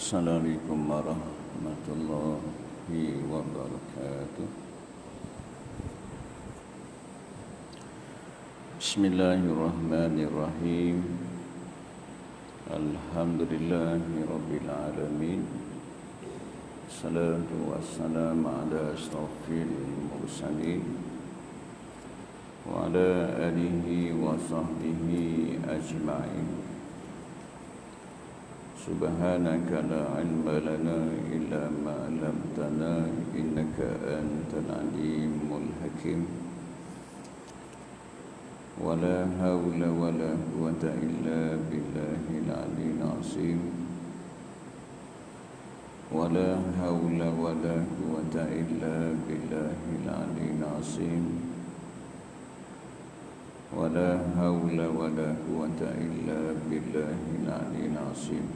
Assalamualaikum warahmatullahi wabarakatuh. Bismillahirrahmanirrahim. Alhamdulillahi rabbil alamin. Salatu wassalamu ala asrafil mursalin wa ala alihi wa sahbihi ajma'in. Subhanaka la ilma lana illa ma 'allamtana innaka antal alimul hakim. Wala haula wala quwwata illa billahil aliyyil azim. Wala haula wala quwwata illa billahil aliyyil azim. Wala haula wala quwwata illa billahil aliyyil azim.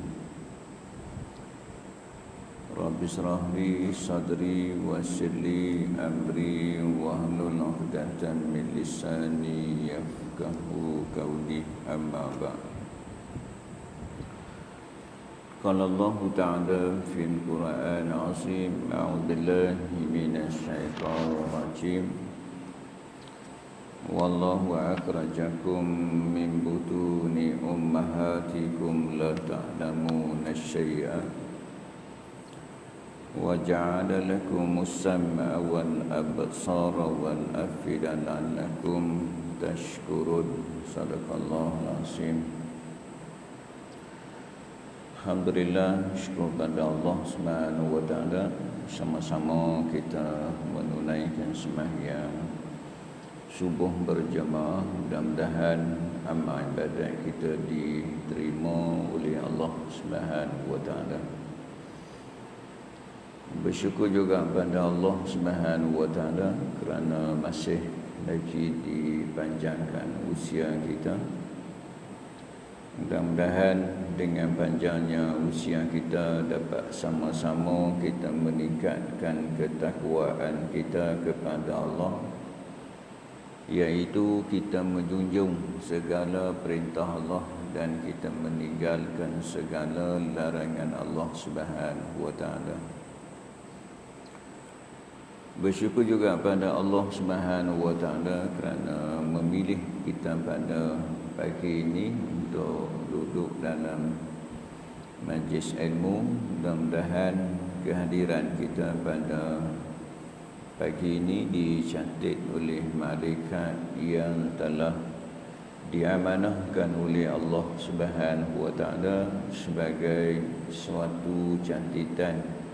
Rabbi shrah li sadri wa yassir li amri wahlul 'uqdatam min lisani yafqahu qawli, amma ba'd. Qala Allah ta'ala fil Qur'an 'azim, a'udzu billahi minasy syaithanir rajim. Wallahu akhrajakum min butuni ummahatikum la ta'lamuna syai'an wa ja'ala lakumus sam'a wal absara wal afida la'allakum tashkurun. Sadaqallahul azim. Alhamdulillah, syukur kepada Allah Subhanahu wa taala, sama-sama kita menunaikan sembahyang subuh berjemaah. Mudah-mudahan amal ibadat kita diterima oleh Allah Subhanahu wa taala. Bersyukur juga kepada Allah Subhanahu wa taala kerana masih lagi dipanjangkan usia kita. Mudah-mudahan dengan panjangnya usia kita dapat sama-sama kita meningkatkan ketakwaan kita kepada Allah, iaitu kita menjunjung segala perintah Allah dan kita meninggalkan segala larangan Allah Subhanahu wa taala. Bersyukur juga pada Allah Subhanahu wa taala kerana memilih kita pada pagi ini untuk duduk dalam majlis ilmu. Mudah-mudahan kehadiran kita pada pagi ini dicatat oleh malaikat yang telah diamanahkan oleh Allah Subhanahu wa taala sebagai suatu catatan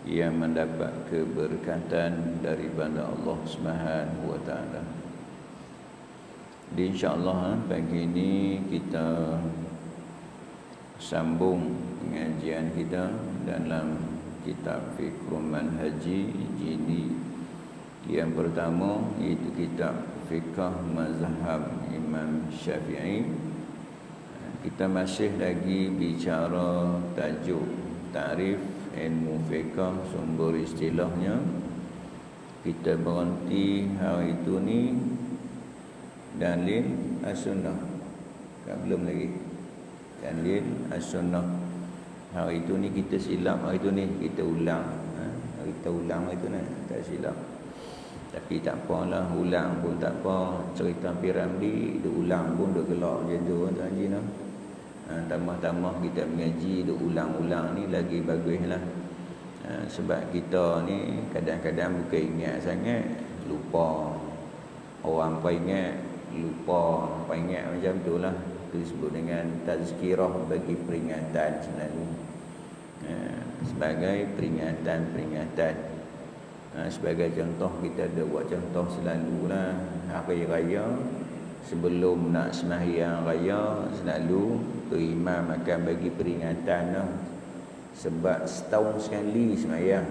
yang mendapat keberkatan daripada Allah Subhanahu wa taala. InsyaAllah pagi ini kita sambung pengajian kita dalam kitab Fiqh Manhaji jilid yang pertama, iaitu kitab Fiqh Mazhab Imam Syafi'i. Kita masih lagi bicara tajuk ta'rif ilmu fiqh, sumber istilahnya. Kita berhenti hari itu ni dalil as-sunnah. Belum lagi dalil as-sunnah. Hari itu ni kita silap, hari itu ni kita ulang. Kita ulang hari itu ni, tak silap. Tapi tak apalah, ulang pun tak apa. Cerita Piramli, dia ulang pun dia gelak macam tu Tuan Haji noh. Tambah-tambah kita mengaji, dia ulang-ulang ni lagi baguslah. Sebab kita ni kadang-kadang bukan ingat sangat, lupa. Orang apa ingat, lupa. Apa ingat macam tu lah. Itu disebut dengan tazkirah, bagi peringatan selalu. Sebagai peringatan. Sebagai contoh, kita ada buat contoh selalulah. Hari raya, sebelum nak sembahyang raya, selalu tu imam akan bagi peringatan lah. Sebab setahun sekali sembahyang.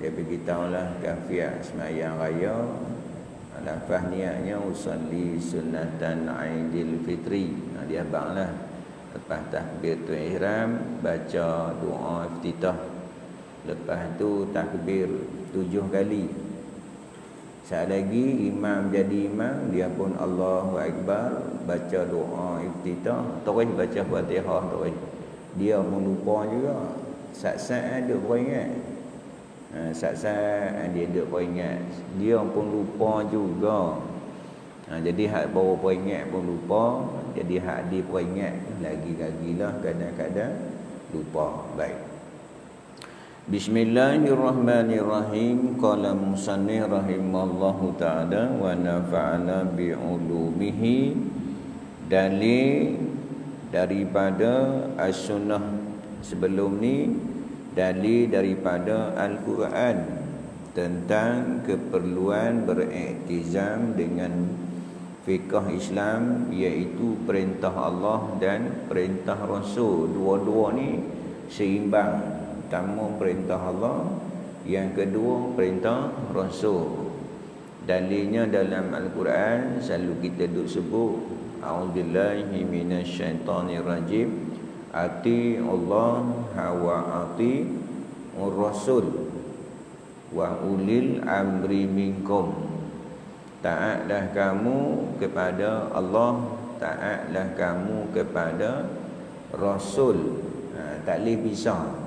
Dia beritahu lah kafiat sembahyang raya. Lafaz niatnya usalli sunnatan Aidil Fitri. Dia abang lah. Lepas takbiratul ihram, baca doa iftitah. Lepas tu takbir 7 kali. Sekali lagi imam jadi imam, dia pun Allahu Akbar, baca doa iftitah, terus baca Fatihah terus. dia pun lupa juga. Sat-sat duk beringat. Sat-sat dia duk beringat. Dia pun lupa juga. Jadi hak bawa peringat pun lupa. Jadi hak dia peringat lagi-lagilah kadang-kadang lupa. Baik. Bismillahirrahmanirrahim. Qala musannif rahimallahu ta'ala wa nafa'ana bi'ulumihi. Dalil daripada as-sunnah sebelum ni, dalil daripada Al-Quran tentang keperluan beriktizam dengan fiqh Islam, iaitu perintah Allah dan perintah Rasul. Dua-dua ni seimbang. Pertama perintah Allah, yang kedua perintah Rasul. Dalilnya dalam Al-Quran selalu kita duk sebut, a'udzubillahi minasyaitonirrajim, ati Allah wa ati Rasul wa ulil amri minkum. Taatlah kamu kepada Allah, taatlah kamu kepada Rasul. Tak boleh pisah.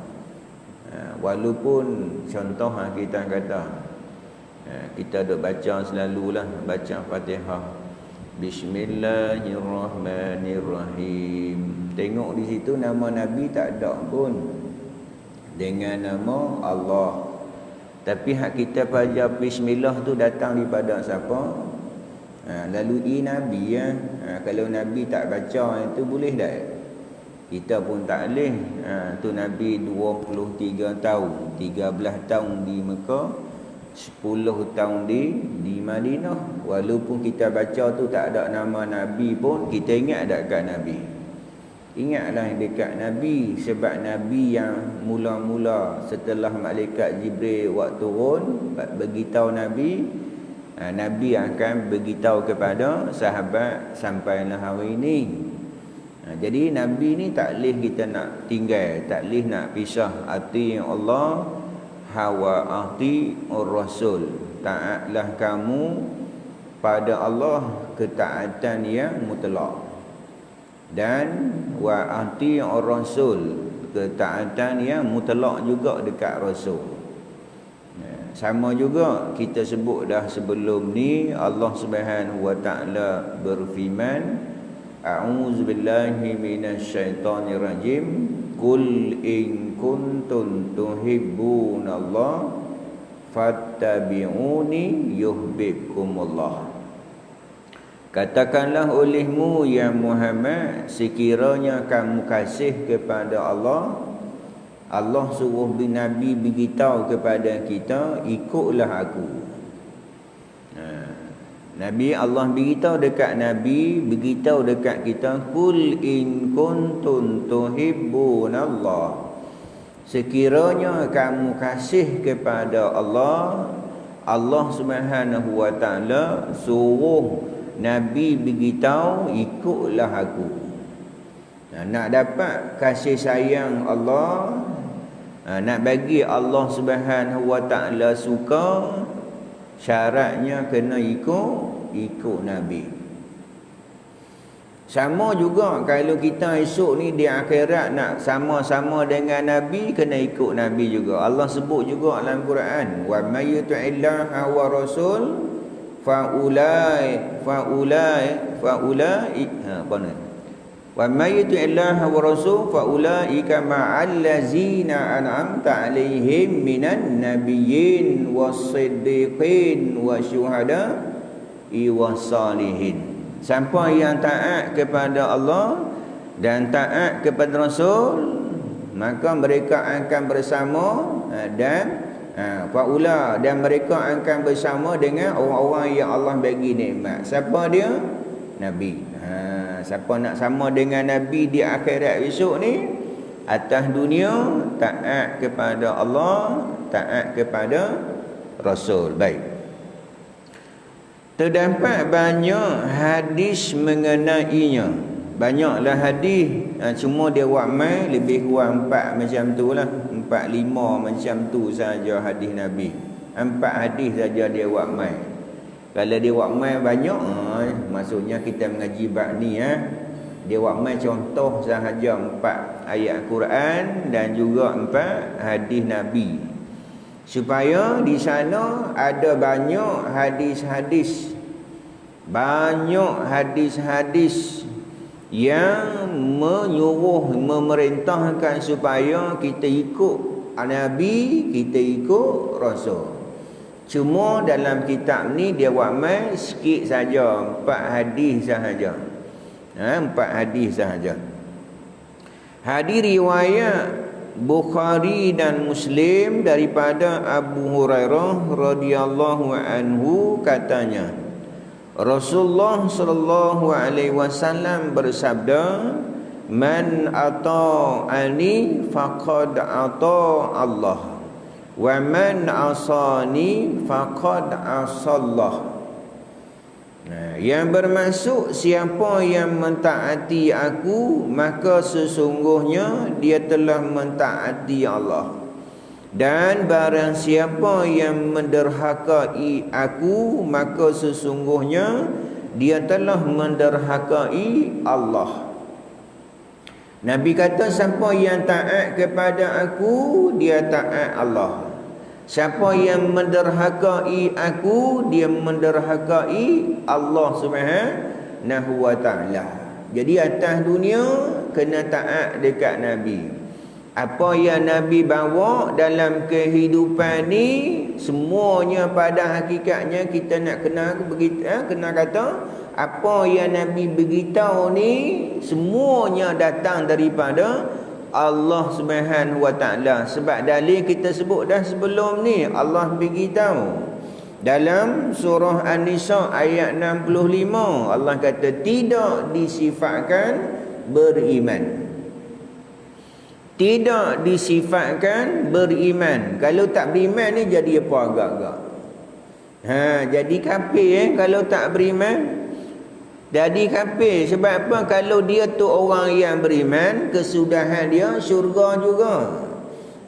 Walaupun contoh kita kata, kita duk baca selalulah, baca Fatihah, Bismillahirrahmanirrahim. Tengok di situ nama Nabi tak ada pun, dengan nama Allah. Tapi hak kita baca Bismillah tu datang daripada siapa? Lalu Nabi ya. Kalau Nabi tak baca itu boleh tak? Kita pun tak boleh. Tu Nabi 23 tahun, 13 tahun di Mekah, 10 tahun di Madinah. Walaupun kita baca tu tak ada nama Nabi pun, kita ingat dekat Nabi. Ingatlah dekat Nabi, sebab Nabi yang mula-mula setelah malaikat Jibril waktu turun beritahu Nabi, Nabi akan beritahu kepada sahabat sampailah hari ini. Jadi Nabi ni tak boleh kita nak tinggal, tak boleh nak pisah. Ati Allah hawa ati Rasul. Taatlah kamu pada Allah ketaatan yang mutlak, dan wa ati Rasul, ketaatan yang mutlak juga dekat Rasul. Sama juga kita sebut dah sebelum ni, Allah Subhanahu wa taala berfirman, a'udzubillahi minasyaitonirrajim, qul in kuntum tuhibbunallaha fattabi'uni yuhibbukumullah. Katakanlah olehmu ya Muhammad, sekiranya kamu kasih kepada Allah, Allah suruh Nabi beritahu kepada kita, ikutlah aku. Nabi Allah beritahu dekat Nabi, beritahu dekat kita, qul in kuntum tuhibbunallah, sekiranya kamu kasih kepada Allah, Allah Subhanahu wa taala suruh Nabi beritahu, ikutlah aku. Nak dapat kasih sayang Allah, nak bagi Allah Subhanahu wa taala suka, syaratnya kena ikut Nabi. Sama juga kalau kita esok ni di akhirat nak sama-sama dengan Nabi, kena ikut Nabi juga. Allah sebut juga dalam Quran, wa may yuti'illaha wa rasul faulai apa ni? Wa may yuti'illaha wa rasul faulaika ma'al ladzina an'amta 'alaihim minan nabiyyin was-siddiqin wasyuhada'i was-salihin. Siapa yang taat kepada Allah dan taat kepada Rasul, maka mereka akan bersama dan faula, dan mereka akan bersama dengan orang-orang yang Allah bagi nikmat. Siapa dia? Nabi. Siapa nak sama dengan Nabi di akhirat esok ni, atas dunia taat kepada Allah, taat kepada Rasul. Baik. Terdapat banyak hadis mengenainya. Banyaklah hadis, cuma dia buat mai lebih kurang 4 macam tu lah, 4-5 macam tu saja hadis Nabi. 4 hadis saja dia buat mai. Kalau dia buat mai banyak, maksudnya kita mengaji bab ni Dia buat main contoh sahaja 4 ayat Quran dan juga 4 hadis Nabi, supaya di sana ada banyak hadis-hadis, banyak hadis-hadis yang menyuruh, memerintahkan supaya kita ikut Nabi, kita ikut Rasul. Cuma dalam kitab ni dia buat main sikit saja, 4 hadis sahaja. 4 hadis sahaja. Hadis riwayat Bukhari dan Muslim daripada Abu Hurairah radhiyallahu anhu, katanya Rasulullah sallallahu alaihi wasallam bersabda, man ata'ani faqad ata Allah wa man asani faqad asallah. Yang bermaksud, siapa yang mentaati aku, maka sesungguhnya dia telah mentaati Allah. Dan barang siapa yang menderhakai aku, maka sesungguhnya dia telah menderhakai Allah. Nabi kata, siapa yang taat kepada aku, dia taat Allah. Siapa yang menderhakai aku, dia menderhakai Allah Subhanahu wa ta'ala. Jadi atas dunia kena taat dekat Nabi. Apa yang Nabi bawa dalam kehidupan ni, semuanya pada hakikatnya kita nak kena kata apa yang Nabi beritahu ni semuanya datang daripada Allah Subhanahu wa ta'ala. Sebab dalil kita sebut dah sebelum ni, Allah beritahu dalam surah An-Nisa ayat 65, Allah kata tidak disifatkan beriman. Tidak disifatkan beriman. Kalau tak beriman ni jadi apa agak-agak? Jadi kafir kalau tak beriman. Jadi kafir. Sebab apa? Kalau dia tu orang yang beriman, kesudahan dia syurga juga.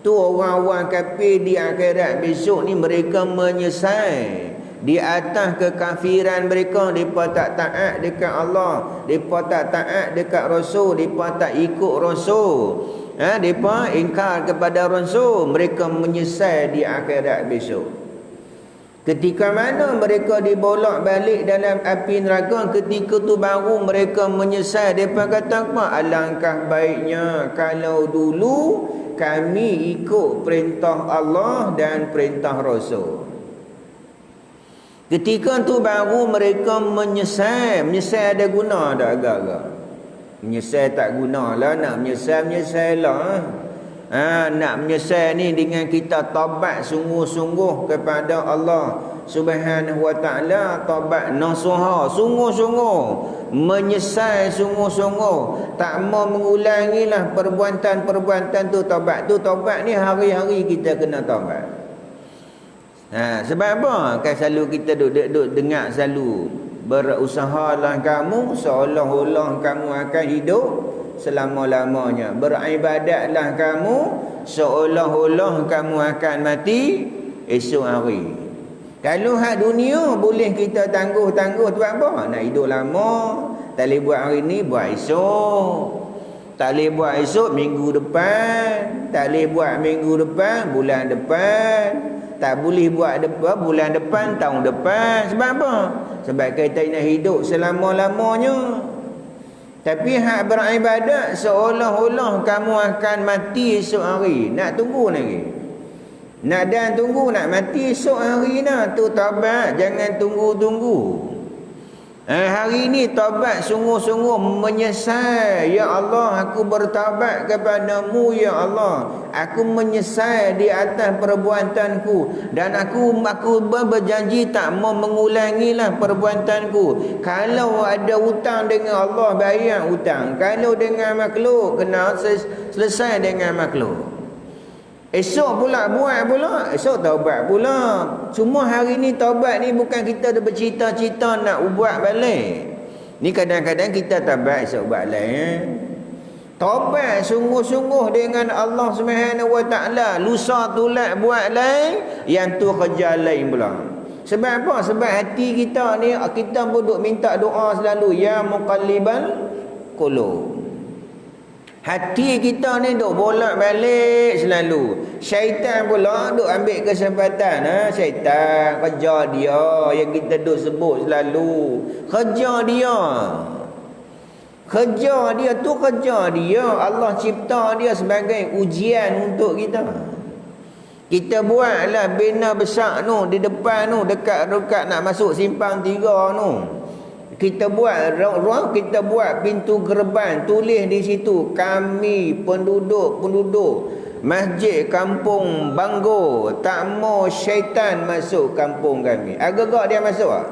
Tu orang-orang kafir di akhirat besok ni, mereka menyesal di atas kekafiran mereka. Mereka tak taat dekat Allah, mereka tak taat dekat Rasul, mereka tak ikut Rasul, mereka ingkar kepada Rasul. Mereka menyesal di akhirat besok. Ketika mana mereka dibolak balik dalam api neraka, ketika tu baru mereka menyesal. Mereka kata apa? Alangkah baiknya kalau dulu kami ikut perintah Allah dan perintah Rasul. Ketika tu baru mereka menyesal. Menyesal ada guna tak agak-agak? Menyesal tak gunalah. Nak menyesal lah. Nak menyesal ni dengan kita taubat sungguh-sungguh kepada Allah Subhanahu wa ta'ala. Taubat nasuha, sungguh-sungguh menyesal, sungguh-sungguh tak mau mengulangilah perbuatan-perbuatan tu. Taubat ni hari-hari kita kena taubat. Sebab apa? Kan selalu kita duduk dengar selalu, berusahalah kamu seolah-olah kamu akan hidup selama-lamanya. Beribadatlah kamu seolah-olah kamu akan mati esok hari. Kalau hak dunia boleh kita tangguh-tangguh, tu apa? Nak hidup lama, tak boleh buat hari ni, buat esok. Tak boleh buat esok, minggu depan. Tak boleh buat minggu depan, bulan depan. Tak boleh buat bulan depan, tahun depan. Sebab apa? Sebab kita nak hidup selama-lamanya. Tapi hak beribadat seolah-olah kamu akan mati esok hari. Nak tunggu lagi. Nak dan tunggu nak mati esok hari nak. Tu taubat, jangan tunggu-tunggu. Hari ini taubat sungguh-sungguh menyesal. Ya Allah, aku bertaubat kepadamu ya Allah. Aku menyesal di atas perbuatanku. Dan aku berjanji tak mau mengulangilah perbuatanku. Kalau ada hutang dengan Allah, bayar hutang. Kalau dengan makhluk, kena selesai dengan makhluk. Esok pula buat pula, esok taubat pula. Cuma hari ni taubat ni bukan kita ada bercita-cita nak buat balik. Ni kadang-kadang kita taubat esok buat lain. Taubat sungguh-sungguh dengan Allah Subhanahu wa ta'ala. Lusa tulat buat lain, yang tu kerja lain pula. Sebab apa? Sebab hati kita ni, kita pun duk minta doa selalu, ya muqallibal qulub. Hati kita ni duk bolak-balik selalu. Syaitan pula duk ambil kesempatan. Syaitan kerja dia yang kita duk sebut selalu. Kerja dia. Kerja dia tu kerja dia. Allah cipta dia sebagai ujian untuk kita. Kita buatlah bina besar tu di depan tu, dekat nak masuk simpang 3 tu. Kita buat ruang, kita buat pintu gerbang, tulis di situ kami penduduk Masjid Kampung Banggo tak mau syaitan masuk kampung kami. Agak-agak dia masuk tak?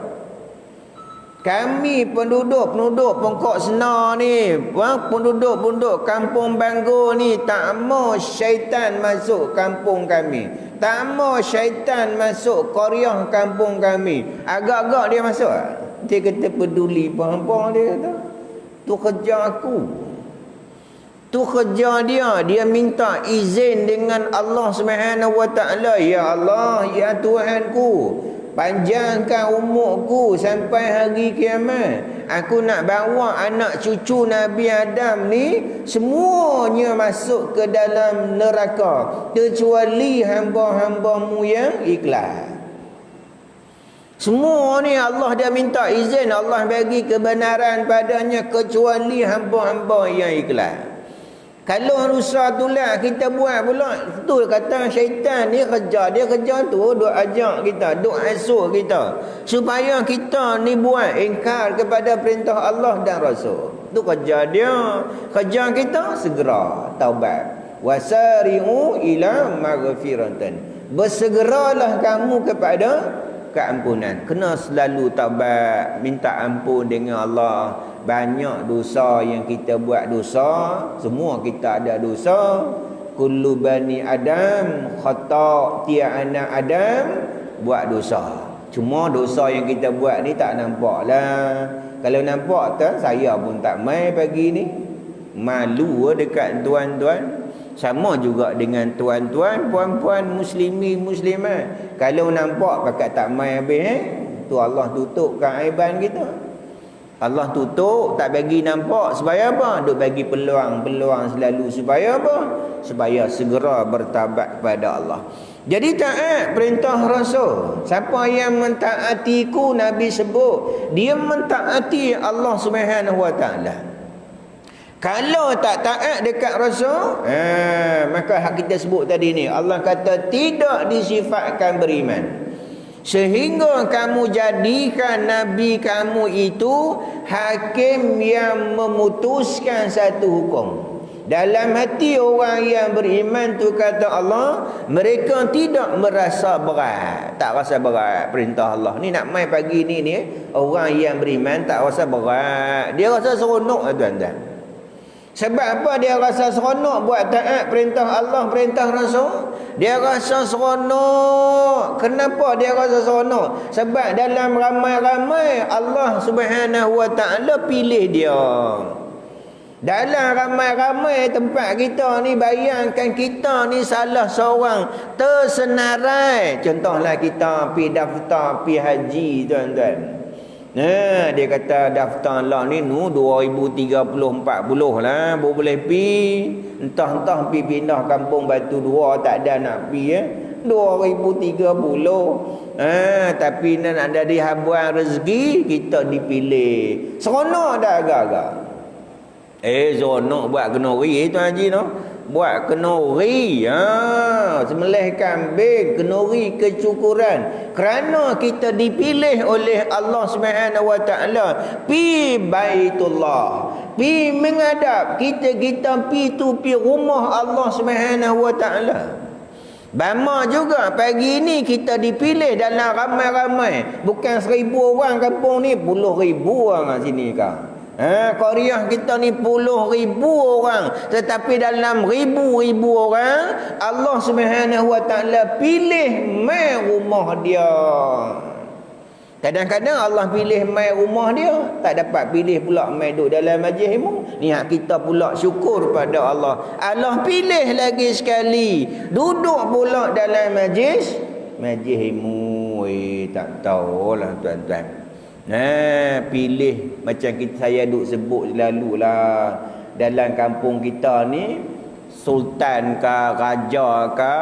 Kami penduduk Pongkok Senar ni, penduduk Kampung Banggo ni tak mau syaitan masuk kampung kami. Tak mau syaitan masuk qaryah kampung kami. Agak-agak dia masuk tak? Dia kata peduli apa dia kata. Tu kerja aku. Tu kerja dia. Dia minta izin dengan Allah Subhanahu Wa Taala. Ya Allah, ya Tuhanku, panjangkan umurku sampai hari kiamat. Aku nak bawa anak cucu Nabi Adam ni semuanya masuk ke dalam neraka kecuali hamba-hambamu yang ikhlas. Semua ni Allah dia minta izin, Allah bagi kebenaran padanya kecuali hamba-hamba yang ikhlas. Kalau rusak tulah kita buat pula, tu kata syaitan ni kerja dia, kerja tu duk ajak kita, duk asuh kita supaya kita ni buat ingkar kepada perintah Allah dan Rasul. Tu kerja dia. Kerja kita segera taubat. Wasari'u ila maghfiratan. Bersegeralah kamu kepada keampunan. Kena selalu taubat, minta ampun dengan Allah. Banyak dosa yang kita buat dosa, semua kita ada dosa. Kullu bani Adam khata', tiap anak Adam buat dosa. Cuma dosa yang kita buat ni tak nampak lah. Kalau nampak tu, saya pun tak mai pagi ni. Malu dekat tuan-tuan. Sama juga dengan tuan-tuan, puan-puan, muslimi, muslimat. Kalau nampak pakat tak mai habis, tu Allah tutup keaiban kita. Allah tutup, tak bagi nampak. Supaya apa? Duk bagi peluang-peluang selalu. Supaya apa? Supaya segera bertaubat kepada Allah. Jadi taat perintah Rasul. Siapa yang mentaatiku, Nabi sebut, dia mentaati Allah Subhanahu Wa Taala. Kalau tak taat dekat Rasul, maka hak kita sebut tadi ni, Allah kata tidak disifatkan beriman. Sehingga kamu jadikan Nabi kamu itu hakim yang memutuskan satu hukum. Dalam hati orang yang beriman tu kata Allah, mereka tidak merasa berat. Tak rasa berat perintah Allah. Ni nak main pagi ni, orang yang beriman tak rasa berat. Dia rasa seronok tuan-tuan. Sebab apa dia rasa seronok buat taat perintah Allah, perintah Rasul? Dia rasa seronok. Kenapa dia rasa seronok? Sebab dalam ramai-ramai Allah Subhanahu Wa Taala pilih dia. Dalam ramai-ramai tempat kita ni, bayangkan kita ni salah seorang tersenarai. Contohlah kita pergi daftar, pergi haji tuan-tuan. Dia kata daftar lah ni 2030-40 lah baru boleh pi. Entah-entah pi pindah kampung Batu Dua, tak ada nak pi 2030. Tapi nak ada di habuan rezeki, kita dipilih. Seronok dah agak-agak. Seronok buat kenori Tuan Haji no. Buat kenori, sembelih kambing, kenori kecukuran. Kerana kita dipilih oleh Allah Subhanahu Wa Taala pi Baitullah, pi menghadap kita pi rumah Allah Subhanahu Wa Taala. Bama juga pagi ni kita dipilih dalam ramai-ramai. Bukan 1000 orang kampung ni, puluh ribu orang sini kan. Qaryah kita ni 10,000 orang, tetapi dalam ribu-ribu orang Allah Subhanahu Wa Taala pilih mai rumah dia. Kadang-kadang Allah pilih mai rumah dia, tak dapat pilih pula mai duduk dalam majlis ilmu. Ni hak kita pula syukur pada Allah. Allah pilih lagi sekali duduk pula dalam majlis ilmu. Tak tahulah tuan-tuan. Pilih macam saya duk sebut lalulah, dalam kampung kita ni sultan ke, raja ke,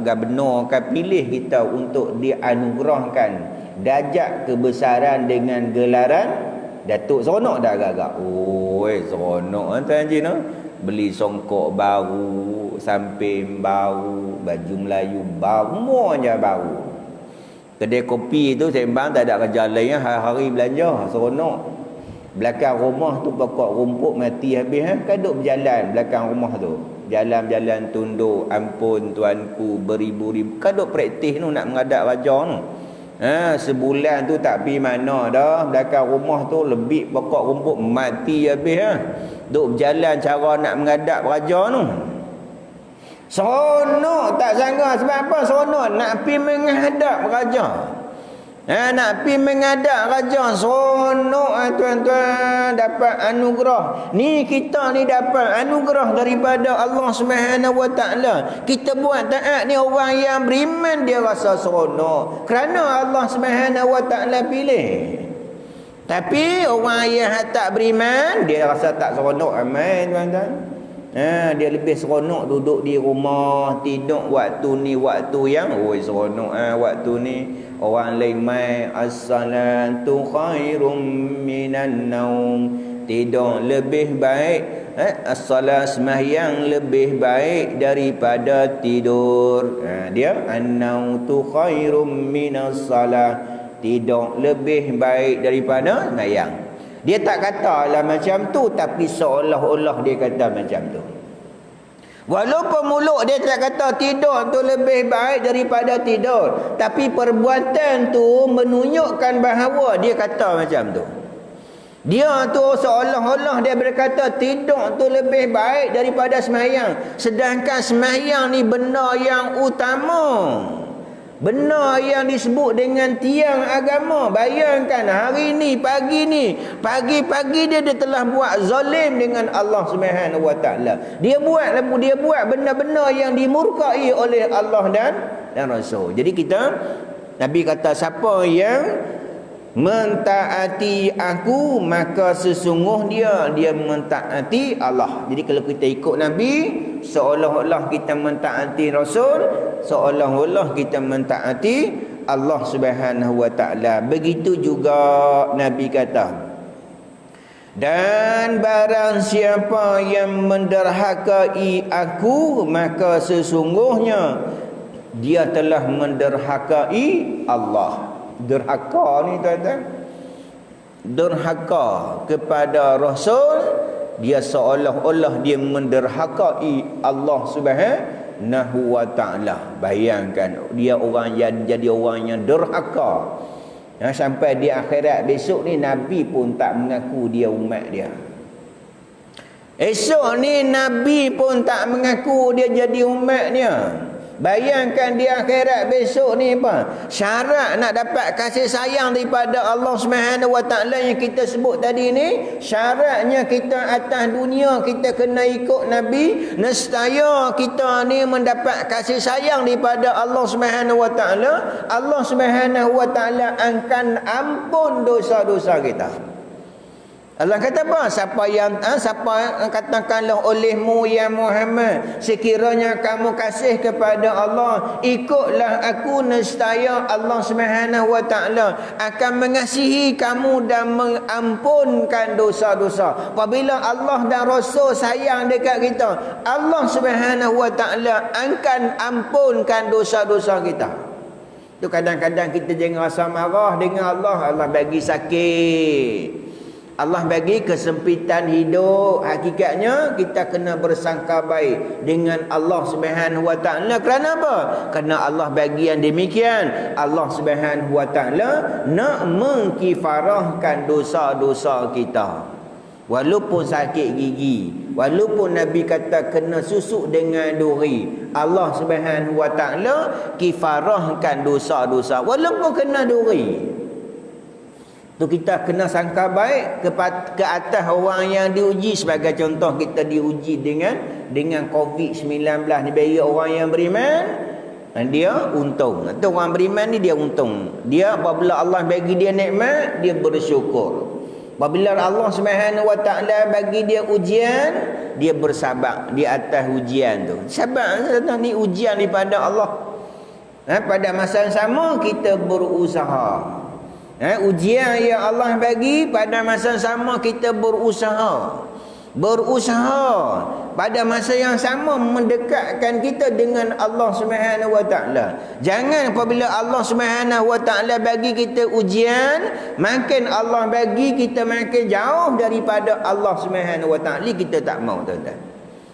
gubernur ke, pilih kita untuk dianugerahkan darjat kebesaran dengan gelaran Datuk. Seronok dah agak-agak. Seronok tuan Haji no. Beli songkok baru, samping baru, baju Melayu baru, semuanya baru. Kedai kopi tu sembang tak ada kerja lain, hari-hari belanja, seronok. Belakang rumah tu pokok rumput mati habis, kaduk berjalan belakang rumah tu. Jalan-jalan tunduk, ampun tuanku, beribu-ribu. Kaduk praktis tu nak menghadap raja tu. Sebulan tu tak pergi mana dah. Belakang rumah tu lebih pokok rumput mati habis. Duk berjalan cara nak menghadap raja tu. Seronok tak sangka. Sebab apa seronok? Nak pergi menghadap raja. Nak pergi menghadap raja. Seronok tuan-tuan. Dapat anugerah. Ni kita ni dapat anugerah daripada Allah SWT. Kita buat taat ni, orang yang beriman dia rasa seronok kerana Allah SWT pilih. Tapi orang yang tak beriman dia rasa tak seronok aman tuan-tuan. Dia lebih seronok duduk di rumah, tidur waktu ni waktu yang seronok. Waktu ni orang lain mai as-salatu khairum minan naum, tidur lebih baik. As-salat sembahyang lebih baik daripada tidur. Dia an-nautu khairum minas salat, tidur lebih baik daripada sembahyang. Dia tak katalah macam tu, tapi seolah-olah dia kata macam tu. Walaupun mulut dia tak kata tidur tu lebih baik daripada tidur, tapi perbuatan tu menunjukkan bahawa dia kata macam tu. Dia tu seolah-olah dia berkata tidur tu lebih baik daripada sembahyang, sedangkan sembahyang ni benda yang utama, benda yang disebut dengan tiang agama. Bayangkan hari ni, pagi-pagi dia telah buat zalim dengan Allah SWT. Dia buat benda-benda yang dimurkai oleh Allah dan Rasul. Jadi Nabi kata siapa yang mentaati aku, maka sesungguhnya dia mentaati Allah. Jadi kalau kita ikut Nabi, seolah-olah kita mentaati Rasul, seolah-olah kita mentaati Allah Subhanahu wa taala. Begitu juga Nabi kata, dan barang siapa yang menderhakai aku, maka sesungguhnya dia telah menderhakai Allah. Derhaka ni tuan-tuan, derhaka kepada Rasul, dia seolah-olah dia menderhakai Allah Subhanahu wa taala. Bayangkan dia orang yang jadi orang yang derhaka. Sampai di akhirat besok ni Nabi pun tak mengaku dia umat dia. Esok ni Nabi pun tak mengaku dia jadi umatnya. Bayangkan di akhirat besok ni apa? Syarat nak dapat kasih sayang daripada Allah Subhanahu wa taala yang kita sebut tadi ni, syaratnya kita atas dunia kita kena ikut Nabi, nescaya kita ni mendapat kasih sayang daripada Allah Subhanahu wa taala. Allah Subhanahu wa taala akan ampun dosa-dosa kita. Allah kata apa? Siapa katakanlah olehmu ya Muhammad, sekiranya kamu kasih kepada Allah, ikutlah aku, nescaya Allah Subhanahu wa taala akan mengasihi kamu dan mengampunkan dosa-dosa. Apabila Allah dan Rasul sayang dekat kita, Allah Subhanahu wa taala akan ampunkan dosa-dosa kita. Tu kadang-kadang kita jangan rasa marah dengan Allah. Allah bagi sakit, Allah bagi kesempitan hidup. Hakikatnya kita kena bersangka baik dengan Allah Subhanahu wa taala. Kerana apa? Kerana Allah bagi yang demikian. Allah Subhanahu wa taala nak mengkifarahkan dosa-dosa kita. Walaupun sakit gigi, walaupun Nabi kata kena susuk dengan duri, Allah Subhanahu wa taala kifarahkan dosa-dosa walaupun kena duri. Tu kita kena sangka baik ke atas orang yang diuji. Sebagai contoh, kita diuji dengan COVID-19 ni, bagi orang yang beriman, Dia untung. Itu orang beriman ni dia untung. Dia apabila Allah bagi dia nikmat, dia bersyukur. Apabila Allah Subhanahu Wa Taala bagi dia ujian, dia bersabar di atas ujian tu. Sabar ni ujian daripada Allah. Pada masa yang sama kita berusaha. Ujian yang Allah bagi pada masa yang sama kita berusaha. Pada masa yang sama mendekatkan kita dengan Allah Subhanahu Wa Taala. Jangan apabila Allah Subhanahu Wa Taala bagi kita ujian, makin Allah bagi kita makin jauh daripada Allah Subhanahu Wa Taala, kita tak mau, tuan-tuan.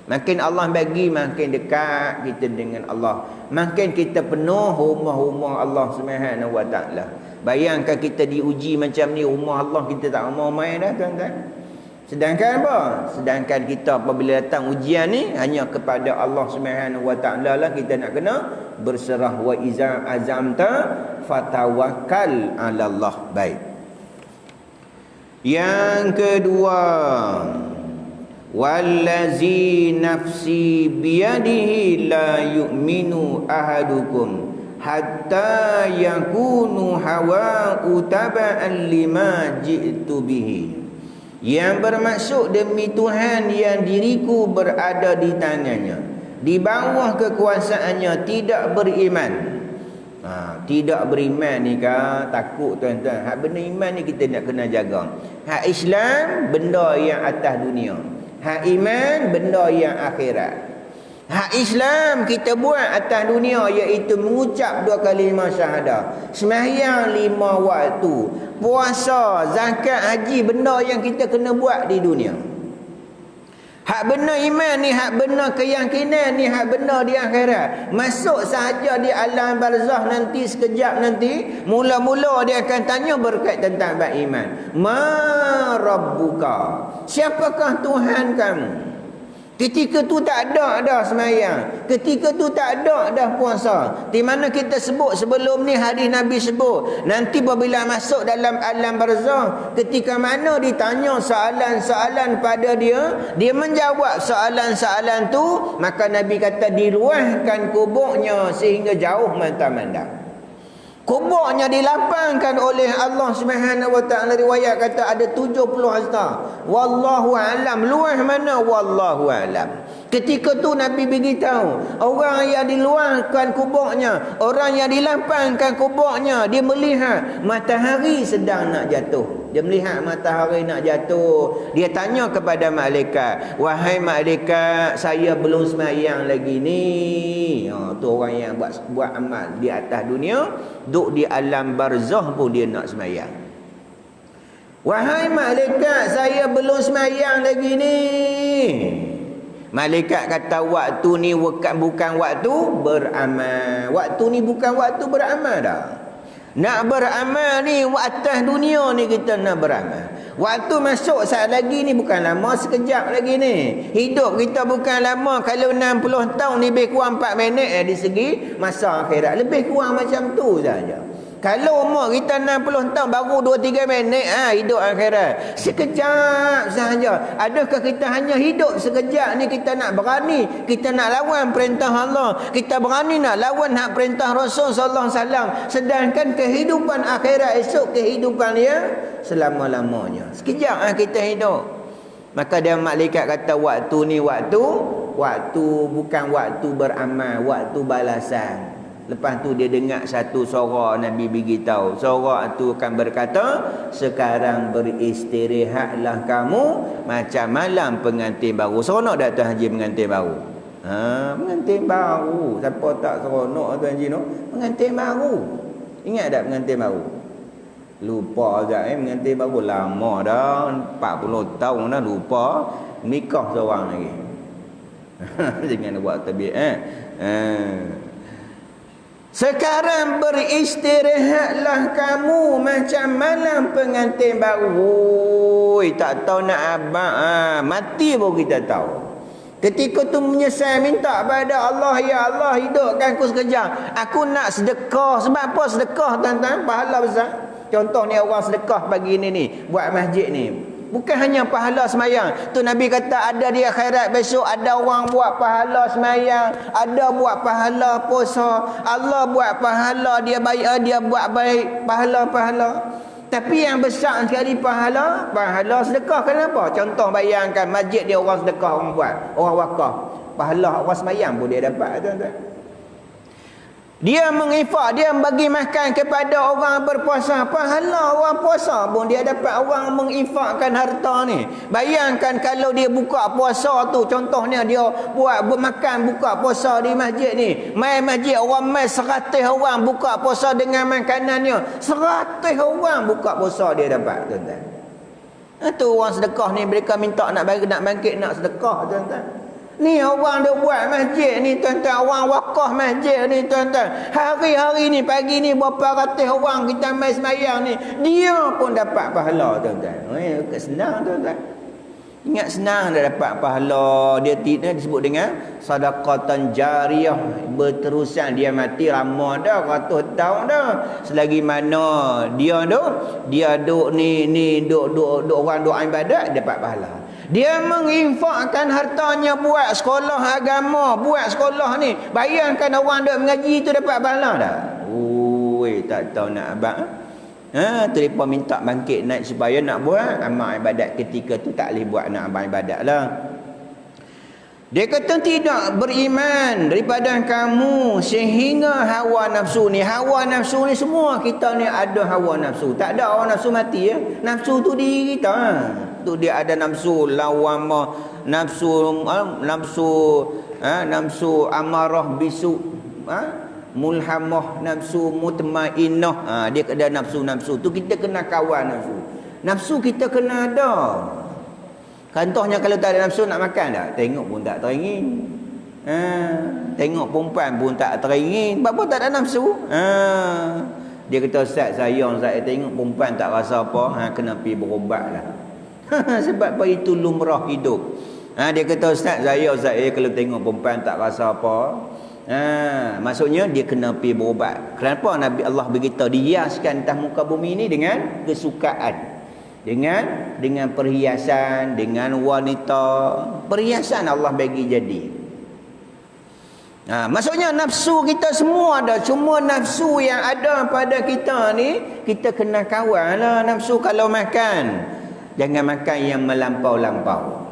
Makin Allah bagi makin dekat kita dengan Allah. Makin kita penuh rumah-rumah Allah Subhanahu Wa Taala. Bayangkan kita diuji macam ni, rumah Allah kita tak mau main dah, tuan-tuan. Sedangkan apa? Sedangkan kita apabila datang ujian ni hanya kepada Allah Subhanahu Wa Taala lah kita nak kena berserah. Wa iza azamta fatawakkal 'ala Allah. Baik. Yang kedua, wallazi nafsi biyadihi la yu'minu ahadukum hatta yakunu hawa'u taba'an lima ji'tu bihi. Yang bermaksud demi Tuhan yang diriku berada di tangannya, di bawah kekuasaannya, tidak beriman. Tidak beriman ni kan takut, tuan-tuan. Hak benda iman ni kita nak kena jaga. Hak Islam benda yang atas dunia, hak iman benda yang akhirat. Hak Islam kita buat atas dunia iaitu mengucap 2 kalimah syahadah, sembahyang 5 waktu, puasa, zakat, haji, benda yang kita kena buat di dunia. Hak benar iman ni, hak benar keyakinan ni, hak benar di akhirat. Masuk sahaja di alam barzah nanti, sekejap nanti, mula-mula dia akan tanya berkait tentang bab iman. Ma rabbuka? Siapakah Tuhan kamu? Ketika tu tak ada dah sembahyang, ketika tu tak ada dah puasa. Di mana kita sebut sebelum ni, hadis Nabi sebut, nanti apabila masuk dalam alam barzah, ketika mana ditanya soalan-soalan pada dia, dia menjawab soalan-soalan tu, maka Nabi kata diluahkan kuburnya sehingga jauh mata mandang. Kuburnya dilapangkan oleh Allah Subhanahu Wa Taala. Riwayat kata ada 70 hasta. Wallahu alam. Luah mana? Wallahu alam. Ketika tu Nabi beritahu, orang yang diluahkan kuburnya, orang yang dilapangkan kuburnya, dia melihat matahari sedang nak jatuh. Dia melihat matahari nak jatuh. Dia tanya kepada malaikat, wahai malaikat, saya belum sembahyang lagi ni. Tu orang yang buat amal di atas dunia, duduk di alam barzah pun dia nak sembahyang. Wahai malaikat, saya belum sembahyang lagi ni. Malaikat kata waktu ni bukan waktu beramal. Waktu ni bukan waktu beramal dah. Nak beramal ni atas dunia ni kita nak beramal. Waktu masuk saat lagi ni bukan lama, sekejap lagi ni. Hidup kita bukan lama. Kalau 60 tahun lebih kurang 4 minit di segi masa akhirat. Lebih kurang macam tu saja. Kalau umur kita 60 tahun baru 2-3 minit hidup akhirat. Sekejap sahaja. Adakah kita hanya hidup sekejap ni kita nak berani, kita nak lawan perintah Allah, kita berani nak lawan hak perintah Rasul sallallahu alaihi wasallam, sedangkan kehidupan akhirat esok kehidupan dia selama-lamanya. Sekejap kita hidup. Maka dia malaikat kata waktu ni waktu bukan waktu beramal, waktu balasan. Lepas tu dia dengar satu suara Nabi beritahu. Suara tu akan berkata, sekarang beristirahatlah kamu macam malam pengantin baru. Seronok tak Tuan Haji pengantin baru? Pengantin baru. Siapa tak seronok Tuan Haji no? Pengantin baru. Ingat tak pengantin baru? Lupa agak pengantin baru lama dah. 40 tahun dah lupa. Nikah seorang lagi. Jangan buat tabiat Sekarang beristirahatlah kamu macam malam pengantin baru. Tak tahu nak abang mati pun kita tahu. Ketika tu menyesal, minta pada Allah, ya Allah hidupkan aku sekejap. Aku nak sedekah. Sebab apa sedekah tuan-tuan? Pahala besar. Contoh ni orang sedekah pagi ni buat masjid ni. Bukan hanya pahala semayang. Tu Nabi kata ada di akhirat besok ada orang buat pahala semayang, ada buat pahala puasa, Allah buat pahala, dia baik, dia buat baik, pahala-pahala. Tapi yang besar sekali pahala sedekah. Kenapa? Contoh bayangkan masjid dia orang sedekah, orang buat, orang wakaf. Pahala orang semayang pun dia dapat, tuan-tuan. Dia menginfak, dia bagi makan kepada orang berpuasa, pahala orang puasa pun dia dapat. Orang menginfakkan harta ni, bayangkan kalau dia buka puasa tu, contohnya dia buat bermakan buka puasa di masjid ni, mai masjid orang mai 100 orang buka puasa dengan makanannya, 100 orang buka puasa dia dapat, tuan-tuan. Itu orang sedekah ni, mereka minta nak bangkit nak sedekah, tuan-tuan. Ni orang dia buat masjid ni, tuan-tuan, orang wakaf masjid ni, tuan-tuan. Hari-hari ni, pagi ni berapa ratus orang kita mai semayang ni, dia pun dapat pahala, tuan-tuan. Senang, tuan-tuan. Ingat senang dah dapat pahala. Dia disebut dengan sedekatan jariyah, berterusan. Dia mati lama dah, 100 tahun dah. Selagi mana dia duk orang doa ibadat, dapat pahala. Dia menginfakkan hartanya buat sekolah agama, buat sekolah ni. Bayangkan orang duk mengaji tu dapat pahala dah. Tak tahu nak abang. Tu mereka minta bangkit naik supaya nak buat amal ibadat. Ketika tu tak boleh buat nak amal ibadat lah. Dia kata tidak beriman daripada kamu sehingga hawa nafsu ni. Hawa nafsu ni semua kita ni ada hawa nafsu. Tak ada hawa nafsu mati ya. Nafsu tu diri kita. Tu dia ada nafsu lawamah, nafsu amarah bisu, mulhamah, nafsu mutmainnah. Dia ada nafsu-nafsu tu, kita kena kawan nafsu. Nafsu kita kena ada. Contohnya kalau tak ada nafsu nak makan tak? Tengok pun tak teringin. Tengok perempuan pun tak teringin. Sebab tak ada nafsu. Dia kata, Ustaz sayang saya tengok perempuan tak rasa apa, kena pergi berubat lah. Sebab apa? Itu lumrah hidup. Dia kata, Ustaz saya kalau tengok perempuan tak rasa apa, maksudnya dia kena pergi berubat. Kenapa Nabi Allah beritahu dihiaskan atas muka bumi ini dengan kesukaan, dengan perhiasan, dengan wanita. Perhiasan Allah bagi jadi. Maksudnya nafsu kita semua ada. Cuma nafsu yang ada pada kita ni, kita kena kawal lah. Nafsu kalau makan, jangan makan yang melampau-lampau.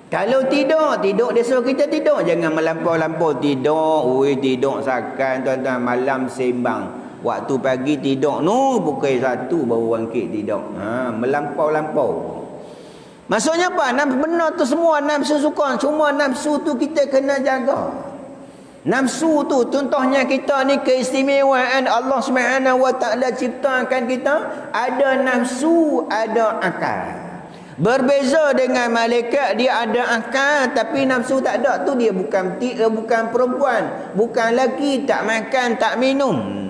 Kalau tidur dia suruh kita tidur, jangan melampau-lampau tidur. Tidur sakan, tuan-tuan, malam sembang. Waktu pagi tidur pukul 1 baru bangkit tidur. Melampau-lampau. Maksudnya apa? Benar tu semua nafsu suka. Cuma nafsu tu kita kena jaga. Nafsu tu contohnya kita ni keistimewaan Allah Subhanahu wa taala ciptakan kita, ada nafsu, ada akal. Berbeza dengan malaikat, dia ada akal tapi nafsu tak ada. Tu dia bukan perempuan, bukan lelaki, tak makan, tak minum.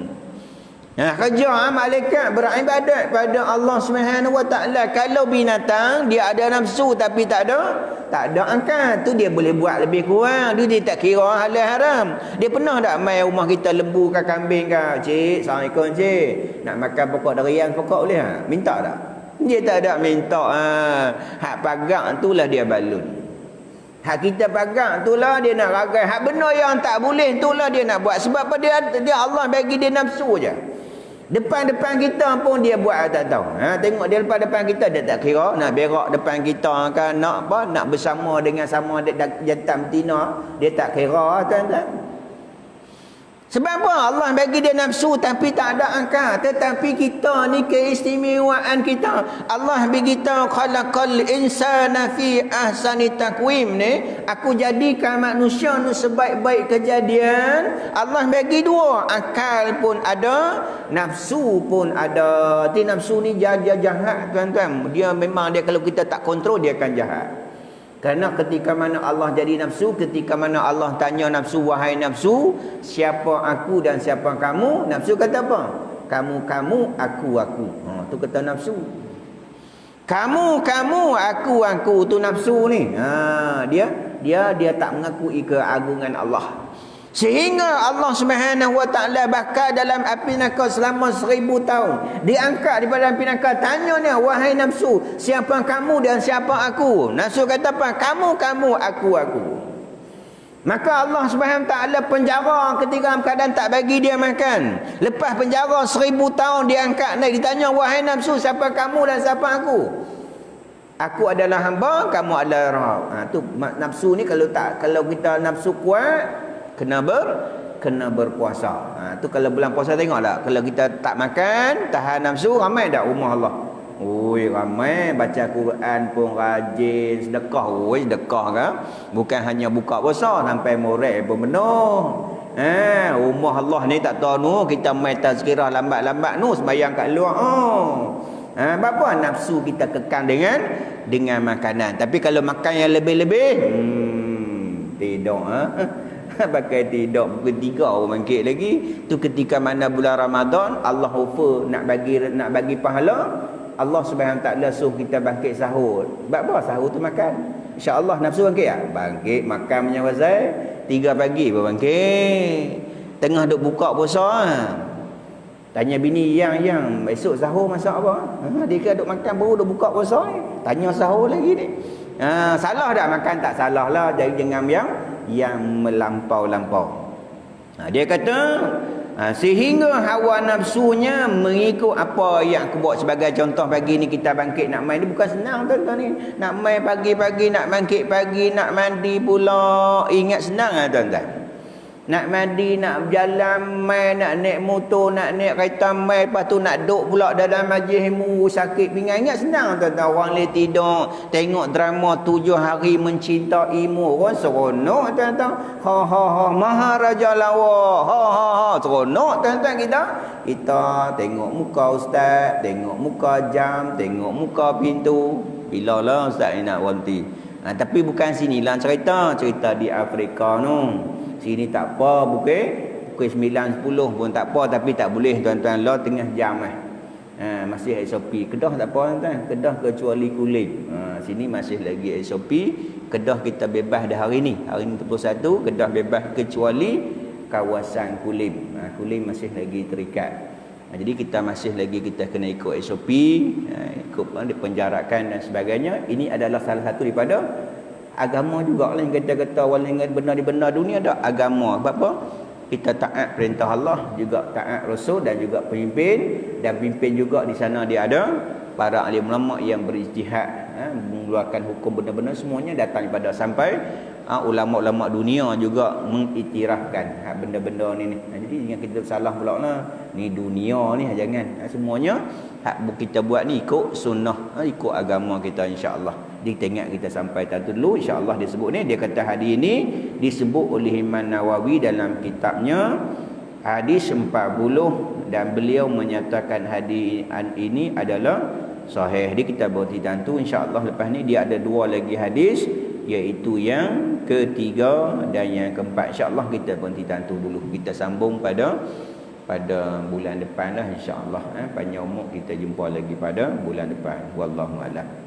Kerja malaikat beribadat pada Allah Subhanahu wa taala. Kalau binatang dia ada nafsu tapi tak ada akal, tu dia boleh buat lebih kurang. Dia tak kira halal haram. Dia pernah tak mai rumah kita lembu ke kambing ke, cik, assalamualaikum cik, nak makan pokok durian pokok boleh tak? Minta tak? Dia tak ada minta. Hak pagak itulah dia balun. Hak kita pagak itulah dia nak ragai. Hak benar yang tak boleh itulah dia nak buat. Sebab apa? Dia Allah bagi dia nafsu je. Depan-depan kita pun dia buat tak tahu. Tengok dia depan kita, dia tak kira nak berak depan kita kan, nak apa, nak bersama dengan sama jantan betina, dia tak kira, tuan-tuan. Sebab apa? Allah bagi dia nafsu tapi tak ada akal. Tetapi kita ni keistimewaan kita. Allah bagi kita khalaqal insana fi ahsani taqwim ni. Aku jadikan manusia ni sebaik-baik kejadian. Allah bagi dua. Akal pun ada, nafsu pun ada. Tapi nafsu ni dia jahat, tuan-tuan. Dia memang kalau kita tak kontrol dia akan jahat. Kerana ketika mana Allah jadi nafsu, ketika mana Allah tanya nafsu, wahai nafsu, siapa aku dan siapa kamu? Nafsu kata apa? Kamu, aku. Tu kata nafsu. Kamu, aku. Tu nafsu ni. Dia tak mengakui keagungan Allah. Sehingga Allah Subhanahu Wa Taala bakar dalam api neraka selama 1000 tahun. Diangkat daripada api neraka, tanyanya, wahai nafsu, siapa kamu dan siapa aku? Nafsu kata apa? Kamu, aku. Maka Allah Subhanahu Wa Taala penjara ketika keadaan tak bagi dia makan. Lepas penjara 1000 tahun diangkat naik, ditanya, wahai nafsu, siapa kamu dan siapa aku? Aku adalah hamba, kamu adalah Rabb. Tu nafsu ni kalau kita nafsu kuat, kena berpuasa. Tu kalau bulan puasa tengok tak, kalau kita tak makan, tahan nafsu, ramai dak rumah Allah. Oi, ramai baca Quran pun rajin, sedekah. Oi, sedekah ke? Bukan hanya buka puasa, sampai morek pun penuh. Rumah Allah ni tak tahu nu, kita main tazkirah lambat-lambat nu sembahyang kat luar. Apa nafsu kita kekang dengan makanan. Tapi kalau makan yang lebih-lebih, tidur pakai tidur pukul 3 orang bangkit lagi. Tu ketika mana bulan Ramadan, Allah offer nak bagi pahala. Allah Subhanahu Taala suruh kita bangkit sahur. Sebab apa? Sahur tu makan. Insya-Allah nafsu bangkit tak? Bangkit makan punya pasal 3 pagi baru bangkit. Tengah duk buka puasa. Tanya bini yang esok sahur masak apa? Dia kira duk makan baru duk buka puasa ni. Tanya sahur lagi ni. Salah tak makan? Tak salah lah. Jadi jangan yang melampau-lampau. Dia kata sehingga hawa nafsunya mengikut apa yang aku buat. Sebagai contoh pagi ni kita bangkit nak main ni bukan senang tuan-tuan ni. Nak main pagi-pagi, nak bangkit pagi, nak mandi pula. Ingat senang tuan-tuan? Nak mandi, nak berjalan main, nak naik motor, nak naik kereta main, lepas tu nak duduk pula dalam majlis ilmu, sakit pinggang. Ingat senang tuan-tuan? Orang boleh tidur tengok drama 7 hari mencintaimu. Orang seronok tuan-tuan. Ha Maharaja Lawa. Seronok tuan-tuan kita tengok muka ustaz, tengok muka jam, tengok muka pintu. Bila lah ustaz ni nak berhenti. Tapi bukan sinilah cerita di Afrika tu. Sini tak apa, pukul 9, 10 pun tak apa. Tapi tak boleh tuan-tuan lah tengah jam masih SOP. Kedah tak apa tuan-tuan, Kedah kecuali Kulim. Sini masih lagi SOP. Kedah kita bebas dah hari ni. Hari ni 21, Kedah bebas kecuali kawasan Kulim. Kulim masih lagi terikat. Jadi kita masih lagi kita kena ikut SOP, ikut penjarakan dan sebagainya. Ini adalah salah satu daripada agama juga lah yang kata-kata walaupun benar-benar dunia ada agama. Sebab apa? Kita taat perintah Allah, juga taat Rasul dan juga pemimpin. Dan pemimpin juga di sana dia ada para alim ulama yang berijtihad, mengeluarkan hukum benar-benar semuanya datang daripada sampai ulama-ulama dunia juga mengiktirafkan benda-benda ni. Jadi jangan kita salah pula lah. Ni dunia ni jangan. Semuanya hak kita buat ni ikut sunnah, ikut agama kita insya-Allah. Dia tengok kita sampai tadi dulu insya-Allah dia sebut ni. Dia kata hadis ini disebut oleh Imam Nawawi dalam kitabnya hadis 40 dan beliau menyatakan hadis ini adalah sahih. Dia kita berhenti tentu insya-Allah. Lepas ni dia ada 2 lagi hadis, iaitu yang ketiga dan yang keempat. InsyaAllah kita berhenti tentu dulu. Kita sambung pada bulan depan lah insyaAllah. Panjang umur kita jumpa lagi pada bulan depan. Wallahu'alam.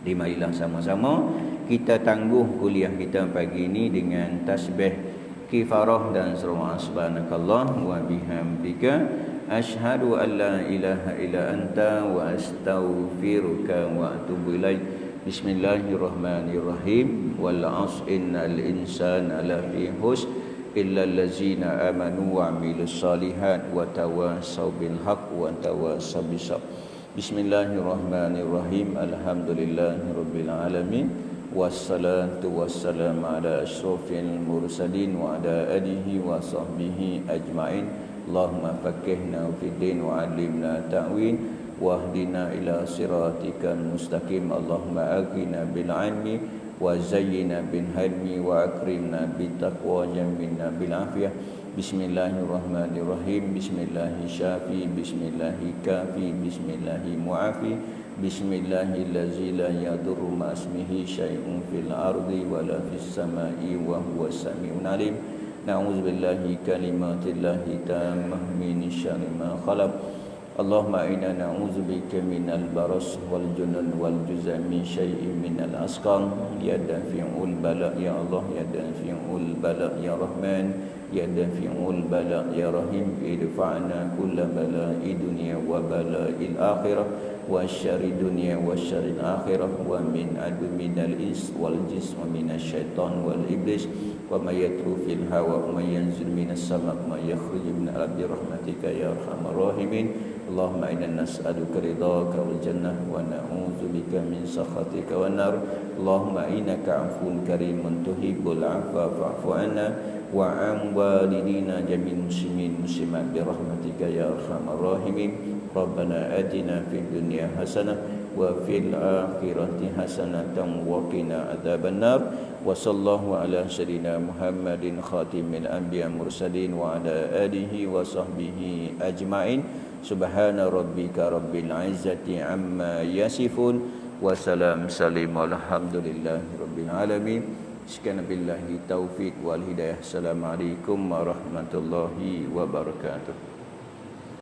Marilah sama-sama kita tangguh kuliah kita pagi ini dengan tasbih kifarah dan surah subhanakallah wa bihamdika asyhadu an la ilaha illa anta wa astaghfiruka wa atubu ilaik. Bismillahirrahmanirrahim. Wal 'asr innal insana lafi khusr illa allazina amanu wa 'amilus shalihat wa tawassaw bil haqq wa tawassaw bis sabr. Bismillahirrahmanirrahim. Alhamdulillahirabbil alamin. Wassalatu wassalamu ala asyrafil mursalin wa ala alihi wa sahbihi ajmain. Allahumma faqihna fid din wa 'allimna ta'wil wahdina ila siratikal mustaqim. Allahumma aghina bil 'ilmi wa zayyina bil hilmi wa akrimna bit taqwa jamilna bil afiyah. Bismillahirrahmanirrahim. Bismillahi syafi, bismillahi kafi, bismillahi muafi, bismillahillazi la yadurru ma ismihi syai'un fil ardi wala fis samai wa huwas samiun alim. Na'udzubillahi kalimatillahi tammah min syarri ma khalaq. Allahumma inna na'udzubika minal baras wal junun wal juzam min syai'in minal asqam ya dafi'ul bala ya Allah ya dafi'ul bala ya Rahman ya dafi'ul bala ya Rahim idfa'na kulla bala'i dunya wa bala'il akhirah wa syarri dunya wa syarril akhirah wa min adu minal ins wal jis wa minasy syaitan wal iblis wa may yatru fil hawa wa may yanzil minas sama' ma yakhruju min ardi rahmatika ya arhamar rahimin. Allahumma inna nas'aluka ridhaka wal jannah wa na'udzubika min sakhatika wan nar. Allahumma innaka 'afuwun karimun tuhibbul 'afwa fa'fu 'anna wa 'an walidina jami'il muslimin muslimat bi rahmatika ya arhamar rahimin. Rabbana atina fid dunya hasanah wa fil akhirati hasanatan wa qina adzaban nar. Wa sallallahu ala sayyidina Muhammadin khatimil anbiya mursalin wa ala alihi wa sahbihi ajma'in. Subhana rabbika rabbil izzati amma yasifun wa salam salim walhamdulillahi rabbil alamin. Sekian billahi taufiq wal hidayah. Assalamualaikum warahmatullahi wabarakatuh.